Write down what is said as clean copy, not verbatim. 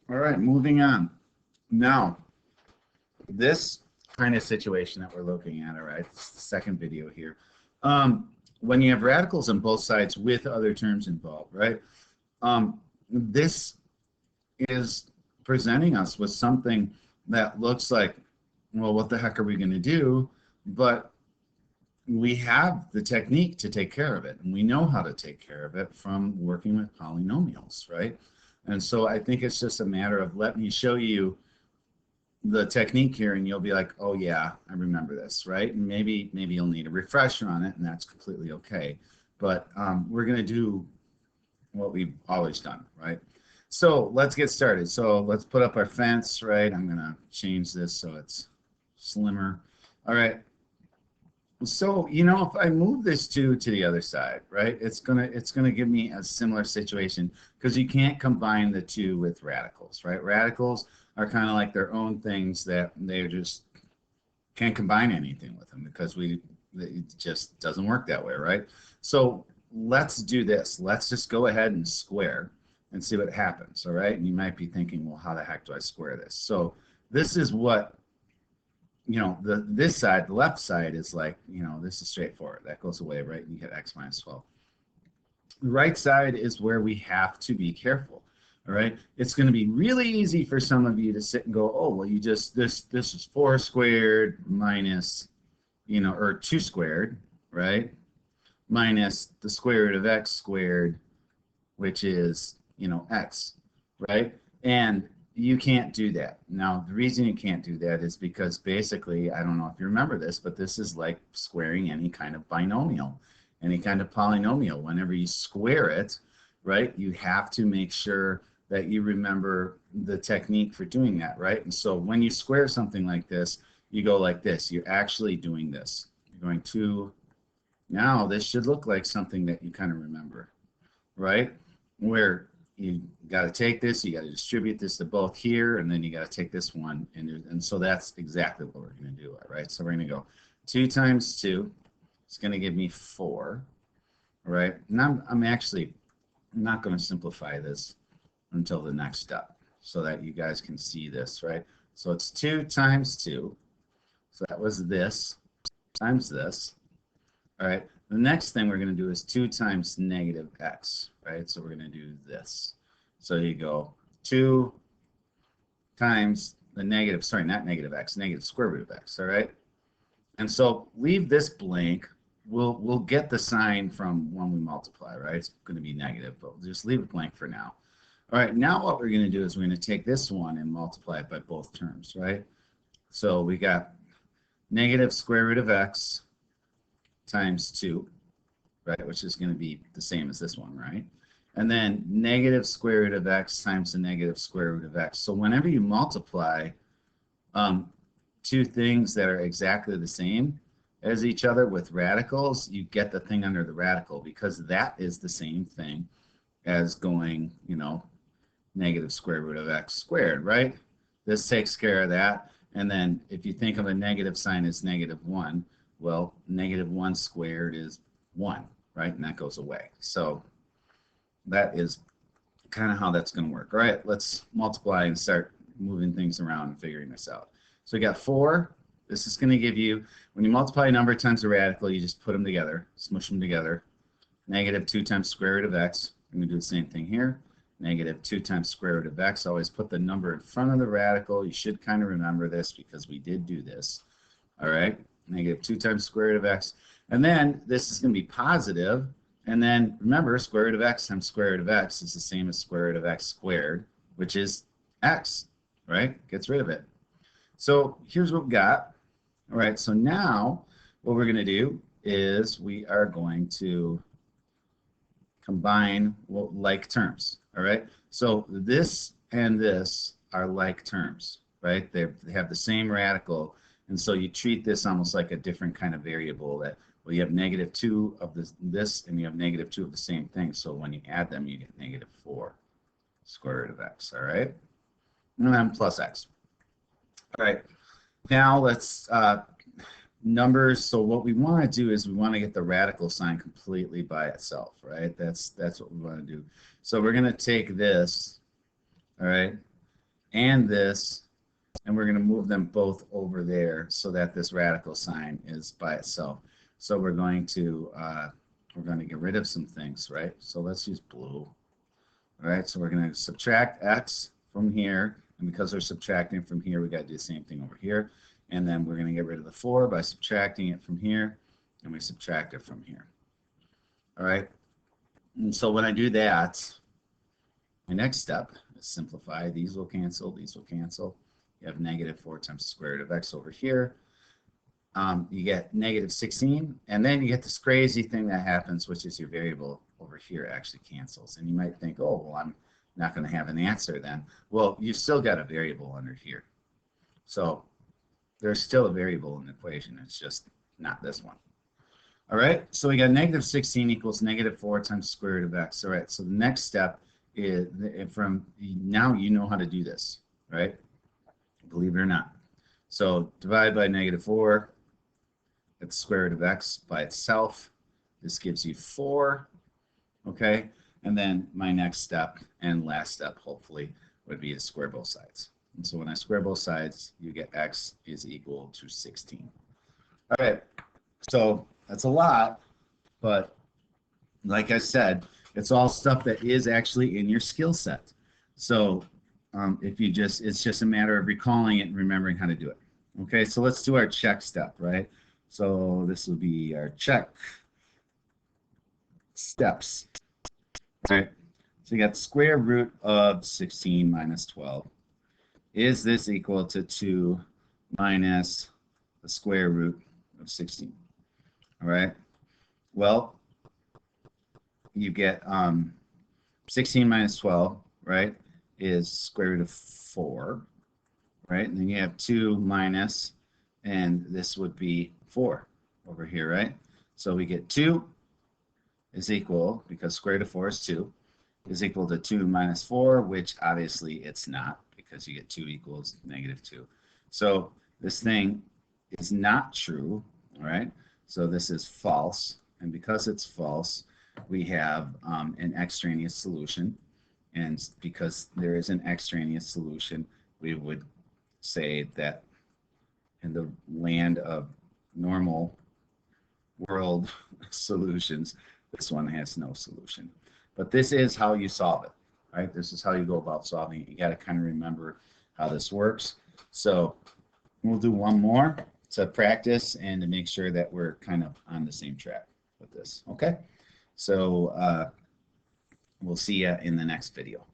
All right, moving on. Now, this kind of situation that we're looking at, all right, it's the second video here. When you have radicals on both sides with other terms involved, right, this is presenting us with something that looks like, well, what the heck are we going to do? But we have the technique to take care of it, and we know how to take care of it from working with polynomials, right? And so I think it's just a matter of let me show you the technique here, and you'll be like, oh yeah, I remember this, right? And maybe you'll need a refresher on it, and that's completely okay. But we're going to do what we've always done, right? So let's get started. So let's put up our fence, right? I'm going to change this so it's slimmer. All right. So, you know, if I move this 2 to the other side, right, it's gonna give me a similar situation because you can't combine the 2 with radicals, right? Radicals are kind of like their own things that they just can't combine anything with them because it just doesn't work that way, right? So let's do this. Let's just go ahead and square and see what happens, all right? And you might be thinking, well, how the heck do I square this? So this is what, you know, this side, the left side is like, you know, this is straightforward. That goes away, right? You get x minus 12. The right side is where we have to be careful, all right? It's going to be really easy for some of you to sit and go, oh, well, you just, this is 4 squared minus, you know, or 2 squared, right? Minus the square root of x squared, which is, you know, x, right? And you can't do that. Now, the reason you can't do that is because basically, I don't know if you remember this, but this is like squaring any kind of binomial, any kind of polynomial. Whenever you square it, right, you have to make sure that you remember the technique for doing that, right? And so when you square something like this, you go like this. You're actually doing this. You're going to, now this should look like something that you kind of remember, right? Where you got to take this, you got to distribute this to both here, and then you got to take this one, and so that's exactly what we're going to do, all right? So we're going to go 2 times 2. It's going to give me 4, all right? And I'm actually not going to simplify this until the next step so that you guys can see this, right? So it's 2 times 2. So that was this times this, all right? The next thing we're going to do is 2 times negative x, right? So we're going to do this. So you go 2 times the negative, sorry, not negative x, negative square root of x, all right? And so leave this blank. We'll get the sign from when we multiply, right? It's going to be negative, but we'll just leave it blank for now. All right, now what we're going to do is we're going to take this one and multiply it by both terms, right? So we got negative square root of x times 2, right, which is going to be the same as this one, right? And then negative square root of x times the negative square root of x. So whenever you multiply 2 things that are exactly the same as each other with radicals, you get the thing under the radical because that is the same thing as going, you know, negative square root of x squared, right? This takes care of that. And then if you think of a negative sign as negative 1, well, negative 1 squared is 1, right? And that goes away. So that is kind of how that's going to work. All right, let's multiply and start moving things around and figuring this out. So we got 4. This is going to give you, when you multiply a number times a radical, you just put them together, smush them together. Negative 2 times square root of x. I'm going to do the same thing here. Negative 2 times square root of x. Always put the number in front of the radical. You should kind of remember this because we did do this. All right. Negative 2 times square root of x. And then this is going to be positive. And then remember, square root of x times square root of x is the same as square root of x squared, which is x, right? Gets rid of it. So here's what we got. All right, so now what we're going to do is we are going to combine like terms, all right? So this and this are like terms, right? They have the same radical. And so you treat this almost like a different kind of variable that, well, you have negative 2 of this and you have negative 2 of the same thing. So when you add them, you get negative 4 square root of x, all right? And then plus x. All right, now let's numbers. So what we want to do is we want to get the radical sign completely by itself, right? That's what we want to do. So we're going to take this, all right, and this, and we're going to move them both over there so that this radical sign is by itself. So we're going to get rid of some things, right? So let's use blue. All right, so we're going to subtract x from here, and because we're subtracting from here, we got to do the same thing over here. And then we're going to get rid of the 4 by subtracting it from here, and we subtract it from here. All right, and so when I do that, my next step is simplify. These will cancel, these will cancel. You have negative 4 times the square root of x over here. You get negative 16, and then you get this crazy thing that happens, which is your variable over here actually cancels. And you might think, oh, well, I'm not going to have an answer then. Well, you've still got a variable under here. So there's still a variable in the equation. It's just not this one. All right, so we got negative 16 equals negative 4 times the square root of x. All right, so the next step is from now you know how to do this, right? Believe it or not. So divide by negative 4. That's the square root of x by itself. This gives you 4, okay? And then my next step and last step, hopefully, would be to square both sides. And so when I square both sides, you get x is equal to 16. All right, so that's a lot, but like I said, it's all stuff that is actually in your skill set. So if you just, it's just a matter of recalling it and remembering how to do it. Okay, so let's do our check step, right? So this will be our check steps. All right, so you got square root of 16 minus 12. Is this equal to 2 minus the square root of 16? All right, well, you get 16 minus 12, right, is square root of 4, right? And then you have 2 minus, and this would be 4 over here, right? So we get 2 is equal, because square root of 4 is 2, is equal to 2 minus 4, which obviously it's not, because you get 2 equals negative 2. So this thing is not true, all right? So this is false, and because it's false, we have an extraneous solution, and because there is an extraneous solution, we would say that in the land of normal world solutions, this one has no solution. But this is how you solve it, right? This is how you go about solving it. You got to kind of remember how this works. So we'll do one more to practice and to make sure that we're kind of on the same track with this, okay? So we'll see you in the next video.